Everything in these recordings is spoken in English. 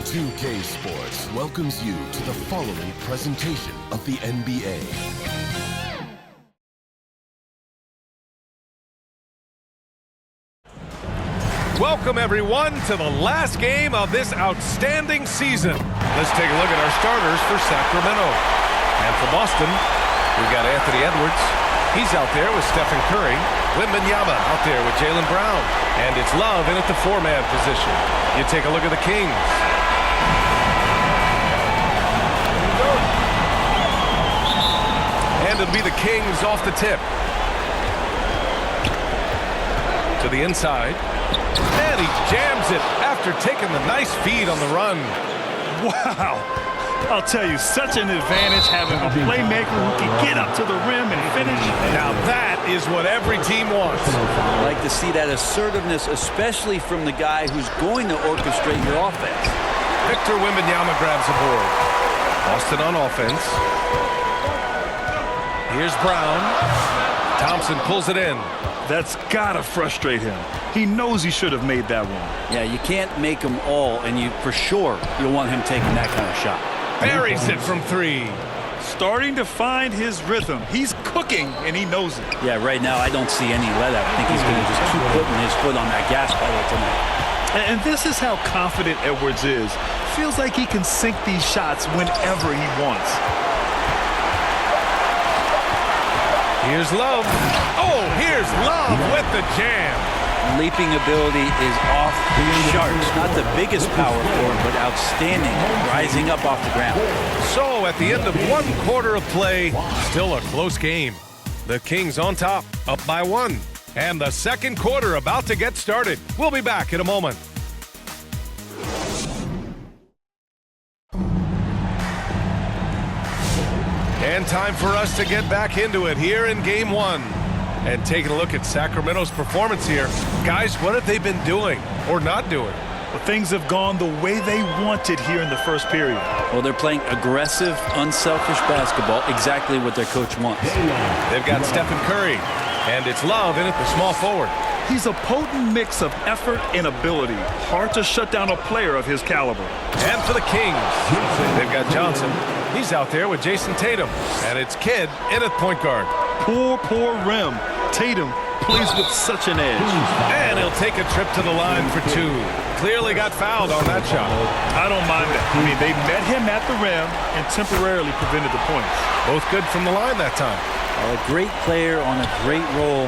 2K Sports welcomes you to the following presentation of the NBA. Welcome, everyone, to the last game of this outstanding season. Let's take a look at our starters for Sacramento. And for Boston, we've got Anthony Edwards. He's out there with Stephen Curry. Wembanyama out there with Jaylen Brown. And it's Love in at the four-man position. You take a look at the Kings. And it'll be the Kings off the tip. To the inside. And he jams it after taking the nice feed on the run. Wow. I'll tell you, such an advantage having a playmaker who can get up to the rim and finish. Now that is what every team wants. I like to see that assertiveness, especially from the guy who's going to orchestrate your offense. Victor Wembanyama grabs the board. Boston on offense. Here's Brown. Thompson pulls it in. That's gotta frustrate him. He knows he should have made that one. Yeah, you can't make them all, and for sure you'll want him taking that kind of shot. Buries it from three. Starting to find his rhythm. He's cooking, and he knows it. Yeah, right now I don't see any let-up. I think he's going to just keep putting his foot on that gas pedal tonight. And this is how confident Edwards is. Feels like he can sink these shots whenever he wants. Here's Love. Oh, here's Love with the jam. Leaping ability is off the charts. Not the biggest power forward, but outstanding, rising up off the ground. So at the end of one quarter of play, still a close game. The Kings on top, up by one. And the second quarter about to get started. We'll be back in a moment. And time for us to get back into it here in game one. And taking a look at Sacramento's performance here. Guys, what have they been doing or not doing? Well, things have gone the way they wanted here in the first period. Well, they're playing aggressive, unselfish basketball, exactly what their coach wants. They've got Stephen Curry, and it's Love in at the small forward. He's a potent mix of effort and ability. Hard to shut down a player of his caliber. And for the Kings, they've got Johnson. He's out there with Jason Tatum. And it's Kidd in at point guard. Poor rim. Tatum plays with such an edge. And he'll take a trip to the line for two. Clearly got fouled on that shot. I don't mind that. I mean, they met him at the rim and temporarily prevented the points. Both good from the line that time. Well, a great player on a great role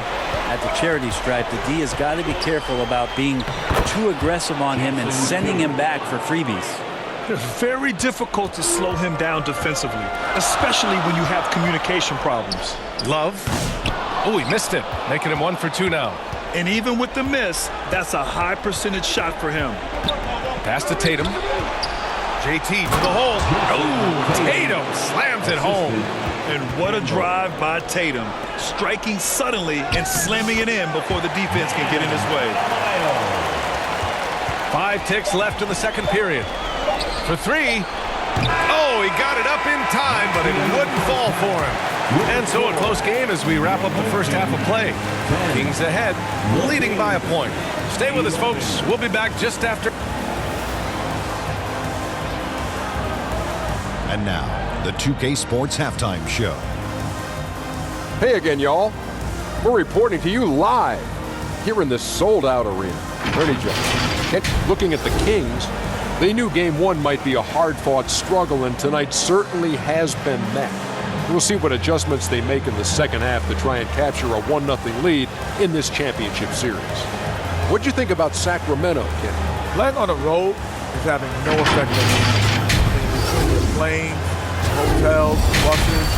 at the charity stripe. The D has got to be careful about being too aggressive on him and sending him back for freebies. Very difficult to slow him down defensively, especially when you have communication problems. Love. Oh, he missed it, making him 1 for 2 now. And even with the miss, that's a high percentage shot for him. Pass to Tatum. JT to the hole. Oh, Tatum slams it home. And what a drive by Tatum, striking suddenly and slamming it in before the defense can get in his way. 5 ticks left in the second period. For three. Oh, he got it up in time, but it wouldn't fall for him. And so a close game as we wrap up the first half of play. Kings ahead, leading by a point. Stay with us, folks. We'll be back just after. And now, the 2K Sports Halftime Show. Hey again, y'all. We're reporting to you live here in this sold-out arena. Ernie Jones. Looking at the Kings, they knew Game 1 might be a hard-fought struggle, and tonight certainly has been met. We'll see what adjustments they make in the second half to try and capture a 1-0 lead in this championship series. What'd you think about Sacramento, Ken? Playing on the road is having no effect on you. Planes, hotels, buses,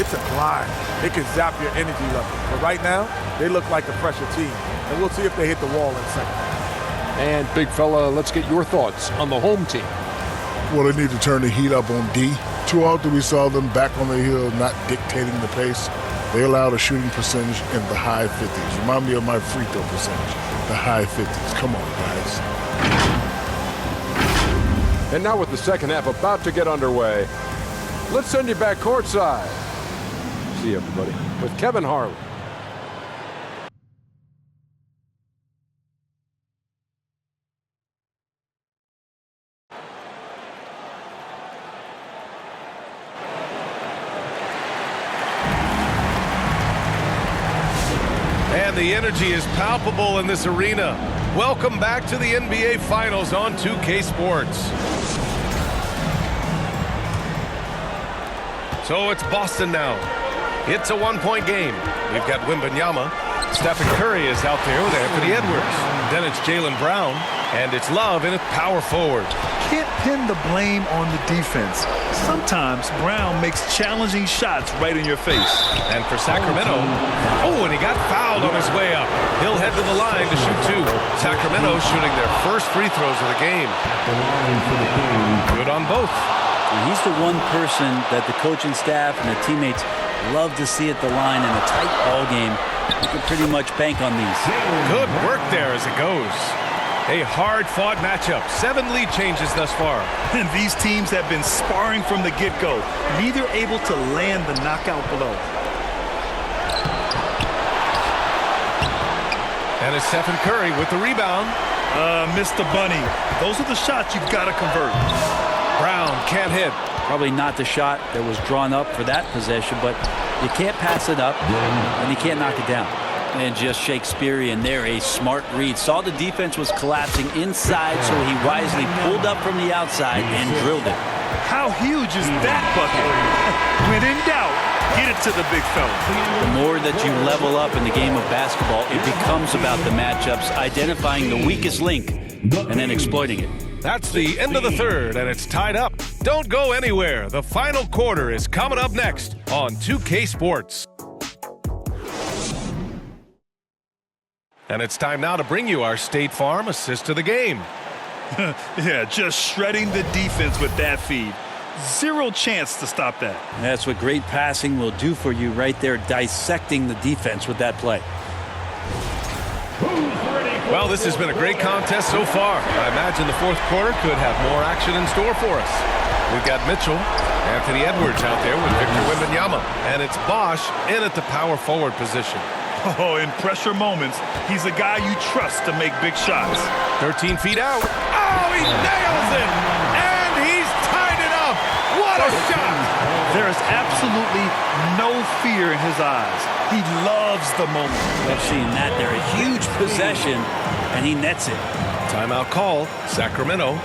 it's a climb. It can zap your energy level. But right now, they look like a fresher team. And we'll see if they hit the wall in second. And, big fella, let's get your thoughts on the home team. Well, they need to turn the heat up on D. Too often we saw them back on the hill, not dictating the pace. They allowed a shooting percentage in the high 50s. Remind me of my free throw percentage, the high 50s. Come on, guys. And now with the second half about to get underway, let's send you back courtside. See you, everybody, with Kevin Harlan. And the energy is palpable in this arena. Welcome back to the NBA Finals on 2K Sports. So it's Boston now. It's a one-point game. We've got Wembanyama. Stephen Curry is out there with Anthony Edwards. Then it's Jaylen Brown. And it's Love in at power forward. Can't pin the blame on the defense. Sometimes Brown makes challenging shots right in your face. And for Sacramento, and he got fouled on his way up. He'll head to the line to shoot two. Sacramento shooting their first free throws of the game. Good on both. And he's the one person that the coaching staff and the teammates love to see at the line in a tight ball game. You can pretty much bank on these. Good work there as it goes. A hard-fought matchup. 7 lead changes thus far. And these teams have been sparring from the get-go. Neither able to land the knockout blow. And it's Stephen Curry with the rebound. Mr. Bunny. Those are the shots you've got to convert. Brown can't hit. Probably not the shot that was drawn up for that possession, but you can't pass it up, and you can't knock it down. And just Shakespearean there, a smart read. Saw the defense was collapsing inside, so he wisely pulled up from the outside and drilled it. How huge is that bucket? When in doubt, get it to the big fella. The more that you level up in the game of basketball, it becomes about the matchups, identifying the weakest link, and then exploiting it. That's the end of the third, and it's tied up. Don't go anywhere. The final quarter is coming up next on 2K Sports. And it's time now to bring you our State Farm assist of the game. Yeah, just shredding the defense with that feed. Zero chance to stop that. That's what great passing will do for you right there, dissecting the defense with that play. Well, this has been a great contest so far. I imagine the fourth quarter could have more action in store for us. We've got Mitchell, Anthony Edwards out there with Victor Wembanyama, and it's Bosch in at the power forward position. Oh, in pressure moments, he's a guy you trust to make big shots. 13 feet out. Oh, he nails it! And he's tied it up! What a shot! There is absolutely no fear in his eyes. He loves the moment. I've seen that there. A huge possession, and he nets it. Timeout call, Sacramento.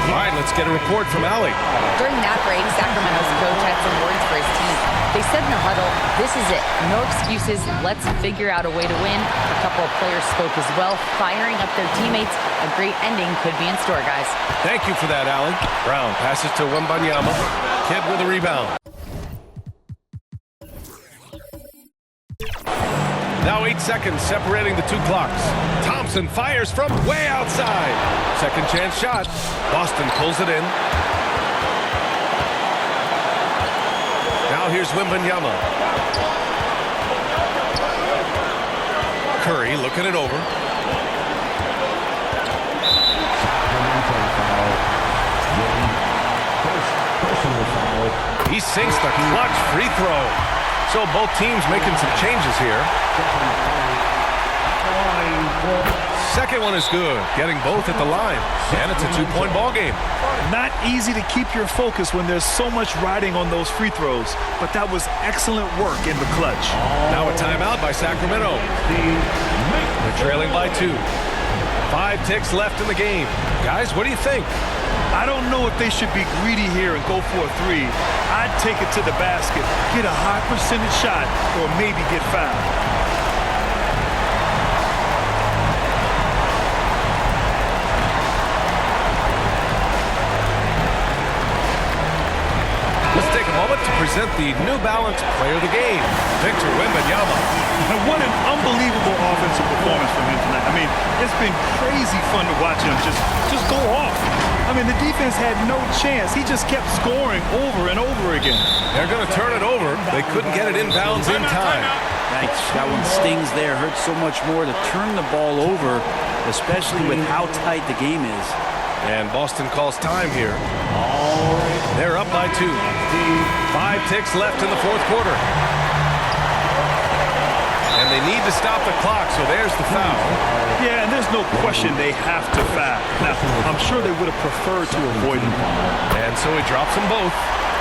All right, let's get a report from Allie. During that break, Sacramento's coach had some words for his team. They said in the huddle, this is it. No excuses. Let's figure out a way to win. A couple of players spoke as well, firing up their teammates. A great ending could be in store, guys. Thank you for that, Allie. Brown passes to Wembanyama. Kidd with a rebound. Now 8 seconds separating the two clocks. Thompson fires from way outside. Second chance shot. Boston pulls it in. Now here's Wembanyama. Curry looking it over. He sinks the clutch free throw. So both teams making some changes here. Second one is good, getting both at the line. And it's a two-point ball game. Not easy to keep your focus when there's so much riding on those free throws, but that was excellent work in the clutch. Now a timeout by Sacramento. They're trailing by 2. 5 ticks left in the game. Guys, what do you think? I don't know if they should be greedy here and go for a 3. I'd take it to the basket, get a high percentage shot, or maybe get fouled. Let's take a moment to present the New Balance Player of the Game, Victor Wembanyama. And what an unbelievable offensive performance from him tonight. I mean, it's been crazy fun to watch him just go off. I mean, the defense had no chance. He just kept scoring over and over again. They're going to turn it over. They couldn't get it inbounds in time. Thanks. That one stings there. Hurts so much more to turn the ball over, especially with how tight the game is. And Boston calls time here. They're up by 2. 5 ticks left in the fourth quarter. And they need to stop the clock, so there's the foul. Yeah, and there's no question they have to foul. Now, I'm sure they would have preferred to avoid him. And so he drops them both.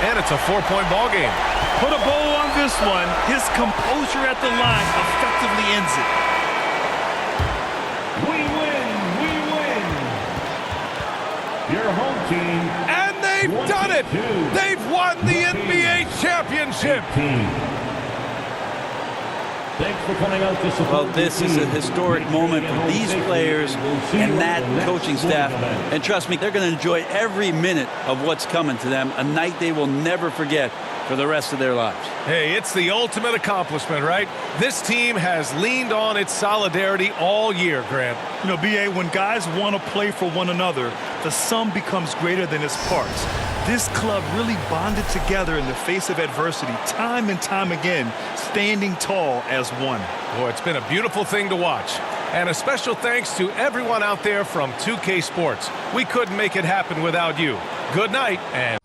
and it's a 4-point ball game. Put a bow on this one. His composure at the line effectively ends it. We win. Your home team. And they've done it. They've won the NBA championship. Thanks for coming out to support. Well, this is a historic moment for these players and that coaching staff. And trust me, they're going to enjoy every minute of what's coming to them, a night they will never forget for the rest of their lives. Hey, it's the ultimate accomplishment, right? This team has leaned on its solidarity all year, Grant. You know, B.A., when guys want to play for one another, the sum becomes greater than its parts. This club really bonded together in the face of adversity, time and time again, standing tall as one. Boy, it's been a beautiful thing to watch. And a special thanks to everyone out there from 2K Sports. We couldn't make it happen without you. Good night, and